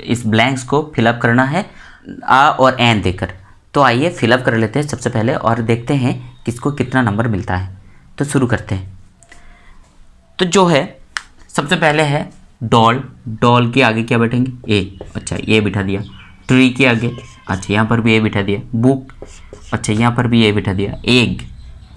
इस ब्लैंक्स को फिलअप करना है आ और एन देकर। तो आइए फिलअप कर लेते हैं सबसे पहले और देखते हैं किसको कितना नंबर मिलता है। तो शुरू करते हैं। तो जो है सबसे पहले है डॉल। डॉल के आगे क्या बैठेंगे? ए। अच्छा ए बिठा दिया। ट्री के आगे, अच्छा यहाँ पर भी ए बिठा दिया। बुक, अच्छा यहाँ पर भी ए बिठा दिया। एग,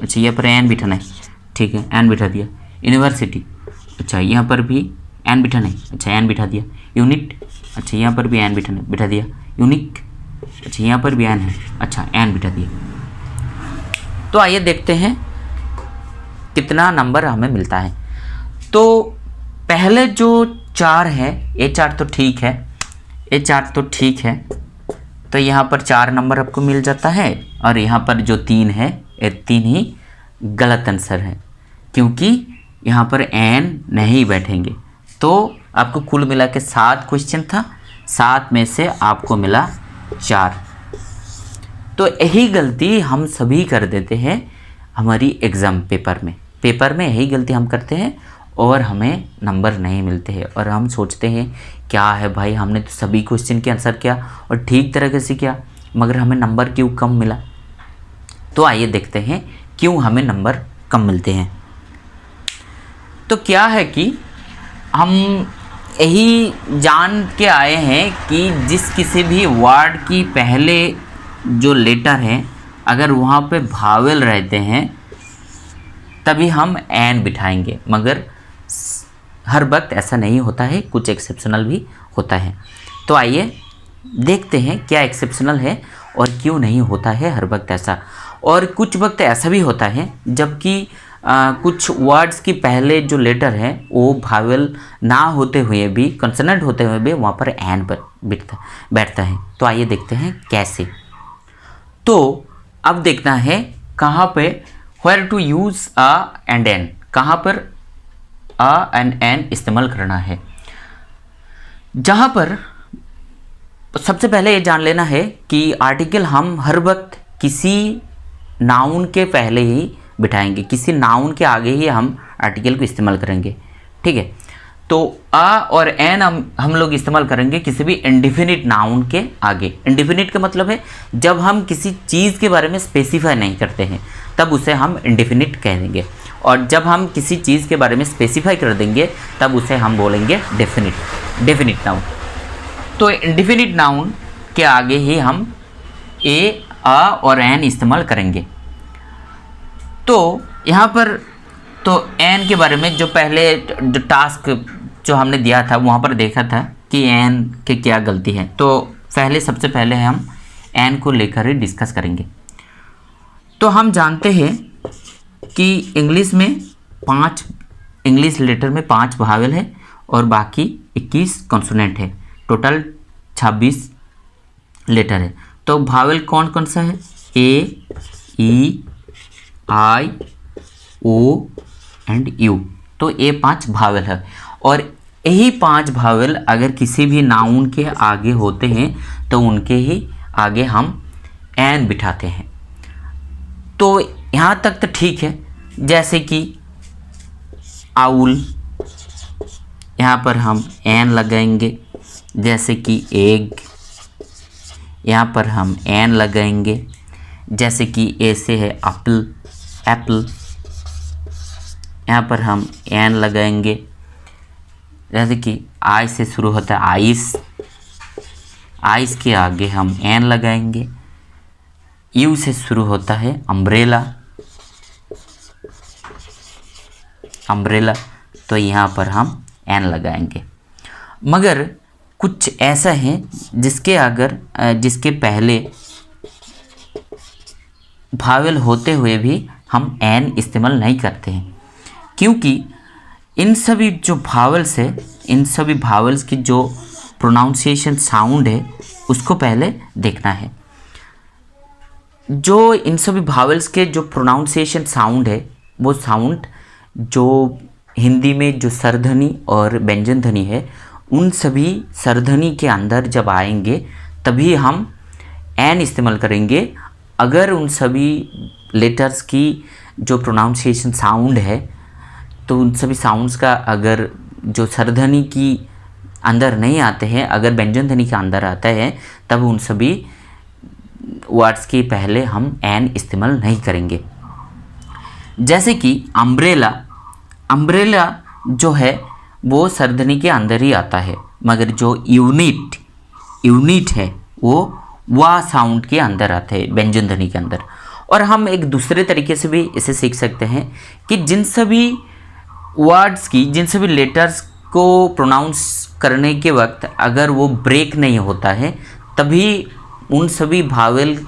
अच्छा यहाँ पर एन बिठाना है, ठीक है एन बिठा दिया। यूनिवर्सिटी, अच्छा यहाँ पर भी एन बिठाना है, अच्छा एन बिठा दिया। यूनिट, अच्छा यहाँ पर भी एन बिठा दिया। यूनिक, अच्छा यहाँ पर भी एन है, अच्छा एन बिठा दिया। तो आइए देखते हैं कितना नंबर हमें मिलता है। तो पहले जो 4 है, ये 4 तो ठीक है, ये 4 तो ठीक है। तो यहाँ पर 4 नंबर आपको मिल जाता है और यहाँ पर जो 3 है ये 3 ही गलत आंसर है, क्योंकि यहाँ पर एन नहीं बैठेंगे। तो आपको कुल मिला के 7 क्वेश्चन था, 7 में से आपको मिला 4। तो यही गलती हम सभी कर देते हैं हमारी एग्ज़ाम पेपर में यही गलती हम करते हैं और हमें नंबर नहीं मिलते हैं। और हम सोचते हैं क्या है भाई, हमने तो सभी क्वेश्चन के आंसर किया और ठीक तरीके से किया, मगर हमें नंबर क्यों कम मिला। तो आइए देखते हैं क्यों हमें नंबर कम मिलते हैं। तो क्या है कि हम यही जान के आए हैं कि जिस किसी भी वर्ड की पहले जो लेटर हैं अगर वहाँ पे भावेल रहते हैं तभी हम एन बिठाएंगे, मगर हर वक्त ऐसा नहीं होता है, कुछ एक्सेप्शनल भी होता है। तो आइए देखते हैं क्या एक्सेप्शनल है और क्यों नहीं होता है हर वक्त ऐसा। और कुछ वक्त ऐसा भी होता है जबकि कुछ वर्ड्स की पहले जो लेटर है वो भावेल ना होते हुए भी, कंसोनेंट होते हुए भी वहाँ पर एन पर बैठता है। तो आइए देखते हैं कैसे। तो अब देखना है कहाँ पे where to use a and an, कहाँ पर अ एंड एन इस्तेमाल करना है। जहाँ पर सबसे पहले ये जान लेना है कि आर्टिकल हम हर वक्त किसी नाउन के पहले ही बिठाएंगे, किसी नाउन के आगे ही हम आर्टिकल को इस्तेमाल करेंगे, ठीक है। तो अ और एन हम लोग इस्तेमाल करेंगे किसी भी इंडिफिनिट नाउन के आगे। इंडिफिनिट का मतलब है जब हम किसी चीज़ के बारे में स्पेसिफाई नहीं करते हैं तब उसे हम इंडिफिनिट कह देंगे, और जब हम किसी चीज़ के बारे में स्पेसिफाई कर देंगे तब उसे हम बोलेंगे डेफिनिट नाउन। तो इंडिफिनिट नाउन के आगे ही हम ए, अ और एन इस्तेमाल करेंगे। तो यहाँ पर तो एन के बारे में जो पहले जो टास्क जो हमने दिया था वहाँ पर देखा था कि एन के क्या गलती है। तो सबसे पहले हम एन को लेकर ही डिस्कस करेंगे। तो हम जानते हैं कि इंग्लिश लेटर में 5 भावेल है और बाकी 21 कॉन्सोनेंट है, टोटल 26 लेटर है। तो भावेल कौन कौन सा है? ए, ई, आई, ओ एंड यू। तो ये 5 भावेल है और यही 5 भावेल अगर किसी भी नाउन के आगे होते हैं तो उनके ही आगे हम एन बिठाते हैं। तो यहाँ तक तो ठीक है, जैसे कि आउल, यहाँ पर हम एन लगाएंगे। जैसे कि एग, यहाँ पर हम एन लगाएंगे। जैसे कि ऐसे है एप्पल, यहाँ पर हम एन लगाएंगे। जैसे कि आई से शुरू होता है आइस के आगे हम एन लगाएंगे। यू से शुरू होता है अम्ब्रेला, तो यहाँ पर हम एन लगाएंगे। मगर कुछ ऐसा है जिसके पहले भावेल होते हुए भी हम एन इस्तेमाल नहीं करते हैं, क्योंकि इन सभी जो भावेल्स है, इन सभी भावेल्स की जो प्रोनाउंसिएशन साउंड है उसको पहले देखना है। जो इन सभी भावेल्स के जो प्रोनाउंसिएशन साउंड है वो साउंड जो हिंदी में जो सरध्वनि और व्यंजन ध्वनि है उन सभी सरध्वनि के अंदर जब आएंगे तभी हम एन इस्तेमाल करेंगे। अगर उन सभी लेटर्स की जो प्रोनाउंसिएशन साउंड है तो उन सभी साउंड्स का अगर जो सरध्वनि की अंदर नहीं आते हैं, अगर व्यंजन ध्वनि के अंदर आता है तब उन सभी वर्ड्स के पहले हम एन इस्तेमाल नहीं करेंगे। जैसे कि अम्ब्रेला, अम्ब्रेला जो है वो सरधनी के अंदर ही आता है, मगर जो यूनिट यूनिट है वो वाह साउंड के अंदर आता है, व्यंजन ध्वनि के अंदर। और हम एक दूसरे तरीके से भी इसे सीख सकते हैं कि जिन सभी वर्ड्स की, जिन सभी लेटर्स को प्रोनाउंस करने के वक्त अगर वो ब्रेक नहीं होता है, तभी उन सभी भावेल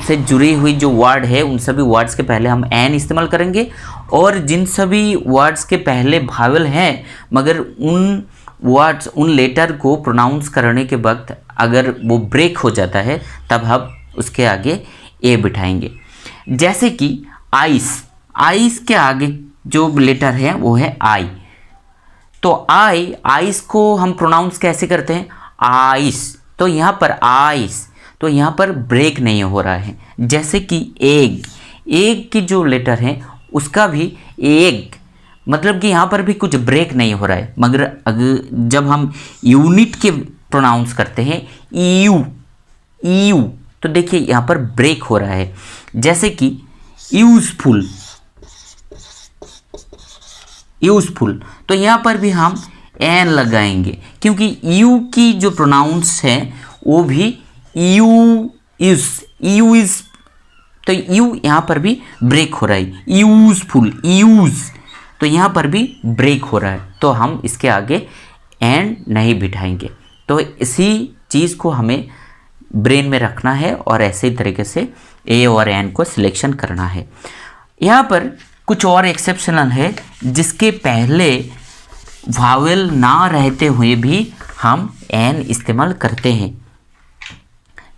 से जुड़ी हुई जो वर्ड है उन सभी वर्ड्स के पहले हम एन इस्तेमाल करेंगे। और जिन सभी वर्ड्स के पहले भावेल हैं मगर उन वर्ड्स, उन लेटर को प्रोनाउंस करने के वक्त अगर वो ब्रेक हो जाता है तब हम उसके आगे ए बिठाएंगे। जैसे कि आइस, आइस के आगे जो लेटर है वो है आई, तो आइस को हम प्रोनाउंस कैसे करते हैं, आइस, तो यहाँ पर आइस, तो यहाँ पर ब्रेक नहीं हो रहा है। जैसे कि एग, एग की जो लेटर है उसका भी एग, मतलब कि यहाँ पर भी कुछ ब्रेक नहीं हो रहा है, मगर अगर जब हम यूनिट के प्रोनाउंस करते हैं ईयू, ईयू, तो देखिए यहाँ पर ब्रेक हो रहा है। जैसे कि यूजफुल, यूजफुल, तो यहाँ पर भी हम एन लगाएंगे क्योंकि यू की जो प्रोनाउंस है वो भी यू इज, तो यू यहाँ पर भी ब्रेक हो रहा है। यूजफुल, यूज, तो यहाँ पर भी ब्रेक हो रहा है, तो हम इसके आगे एन नहीं बिठाएंगे। तो इसी चीज़ को हमें ब्रेन में रखना है और ऐसे ही तरीके से ए और एन को सिलेक्शन करना है। यहाँ पर कुछ और एक्सेप्शनल है जिसके पहले वावेल ना रहते हुए भी हम एन इस्तेमाल करते हैं।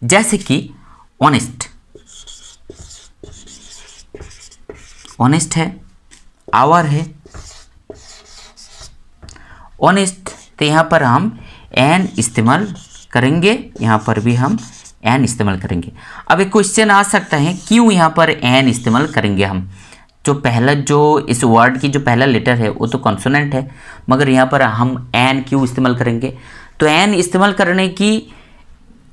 जैसे कि ऑनेस्ट, ऑनेस्ट है, आवर है, ऑनेस्ट, तो यहाँ पर हम एन इस्तेमाल करेंगे, यहाँ पर भी हम एन इस्तेमाल करेंगे। अब एक क्वेश्चन आ सकता है क्यों यहाँ पर एन इस्तेमाल करेंगे हम, जो पहला, जो इस वर्ड की जो पहला लेटर है वो तो कॉन्सोनेंट है, मगर यहाँ पर हम एन क्यों इस्तेमाल करेंगे। तो एन इस्तेमाल करने की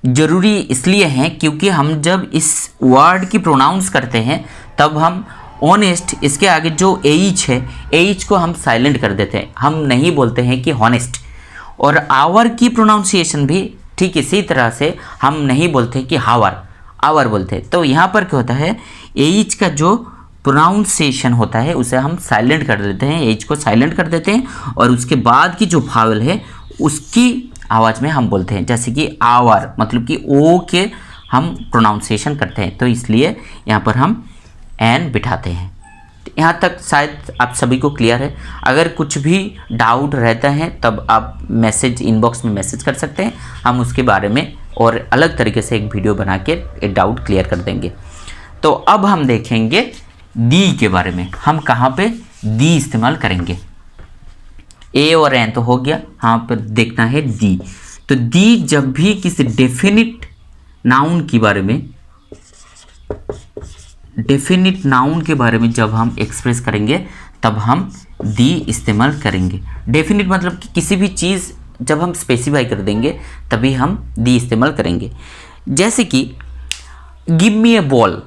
ज़रूरी इसलिए है क्योंकि हम जब इस वर्ड की प्रोनाउंस करते हैं तब हम ऑनेस्ट, इसके आगे जो एच है, एच को हम साइलेंट कर देते हैं, हम नहीं बोलते हैं कि हॉनेस्ट। और आवर की प्रोनाउंसिएशन भी ठीक इसी तरह से हम नहीं बोलते कि हावर, आवर बोलते हैं। तो यहाँ पर क्या होता है, एच का जो प्रोनाउंसिएशन होता है उसे हम साइलेंट कर देते हैं, एच को साइलेंट कर देते हैं और उसके बाद की जो भावल है उसकी आवाज़ में हम बोलते हैं। जैसे कि आवर, मतलब कि ओ के हम प्रोनाउंसिएशन करते हैं, तो इसलिए यहाँ पर हम एन बिठाते हैं। यहाँ तक शायद आप सभी को क्लियर है। अगर कुछ भी डाउट रहता है तब आप मैसेज, इनबॉक्स में मैसेज कर सकते हैं, हम उसके बारे में और अलग तरीके से एक वीडियो बना के एक डाउट क्लियर कर देंगे। तो अब हम देखेंगे दी के बारे में, हम कहाँ पे दी इस्तेमाल करेंगे। ए और एन तो हो गया, यहाँ पर देखना है दी। तो दी जब भी किसी डेफिनिट नाउन के बारे में, डेफिनिट नाउन के बारे में जब हम एक्सप्रेस करेंगे तब हम दी इस्तेमाल करेंगे। डेफिनिट मतलब कि किसी भी चीज़ जब हम स्पेसिफाई कर देंगे तभी हम दी इस्तेमाल करेंगे। जैसे कि गिव मी ए बॉल,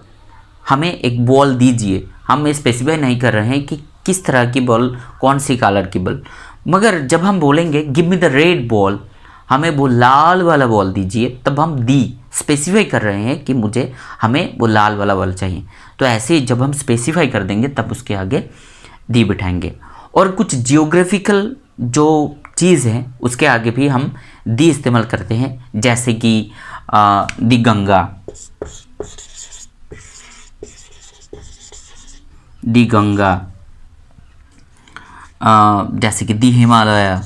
हमें एक बॉल दीजिए, हम स्पेसिफाई नहीं कर रहे हैं कि किस तरह की बॉल, कौन सी कलर की बॉल, मगर जब हम बोलेंगे give me the red ball, हमें वो लाल वाला बॉल दीजिए, तब हम दी स्पेसिफाई कर रहे हैं कि मुझे, हमें वो लाल वाला बॉल चाहिए। तो ऐसे ही जब हम स्पेसिफाई कर देंगे तब उसके आगे दी बिठाएंगे। और कुछ जियोग्राफिकल जो चीज़ है उसके आगे भी हम दी इस्तेमाल करते हैं, जैसे कि दी गंगा, दी गंगा, जैसे कि दी हिमालय,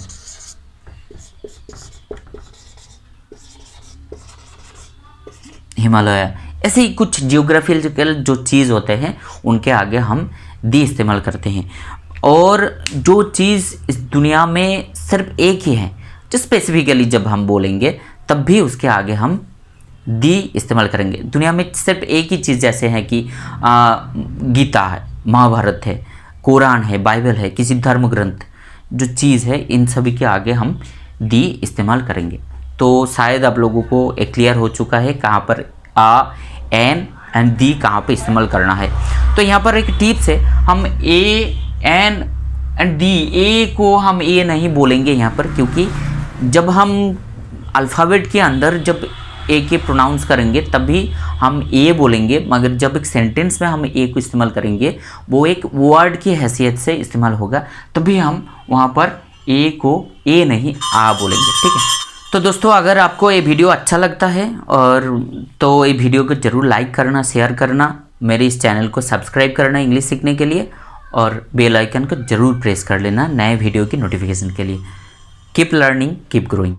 हिमालय, ऐसे ही कुछ जियोग्राफिकल जो चीज़ होते हैं उनके आगे हम दी इस्तेमाल करते हैं। और जो चीज़ इस दुनिया में सिर्फ एक ही है, जो स्पेसिफिकली जब हम बोलेंगे तब भी उसके आगे हम दी इस्तेमाल करेंगे। दुनिया में सिर्फ एक ही चीज़, जैसे है कि गीता है, महाभारत है, कुरान है, बाइबल है, किसी धर्म ग्रंथ जो चीज़ है, इन सभी के आगे हम दी इस्तेमाल करेंगे। तो शायद आप लोगों को एक क्लियर हो चुका है कहाँ पर आ, एन एंड दी कहाँ पे इस्तेमाल करना है। तो यहाँ पर एक टिप्स है, हम ए, एन एंड दी, ए को हम ए नहीं बोलेंगे यहाँ पर, क्योंकि जब हम अल्फ़ाबेट के अंदर जब ए के प्रोनाउंस करेंगे तभी हम ए बोलेंगे, मगर जब एक सेंटेंस में हम ए को इस्तेमाल करेंगे वो एक वर्ड की हैसियत से इस्तेमाल होगा, तभी हम वहाँ पर ए को ए नहीं आ बोलेंगे। ठीक है। तो दोस्तों अगर आपको ये वीडियो अच्छा लगता है और तो ये वीडियो को ज़रूर लाइक करना, शेयर करना, मेरे इस चैनल को सब्सक्राइब करना इंग्लिश सीखने के लिए, और बेल आइकन को ज़रूर प्रेस कर लेना नए वीडियो की नोटिफिकेशन के लिए। Keep learning, keep growing.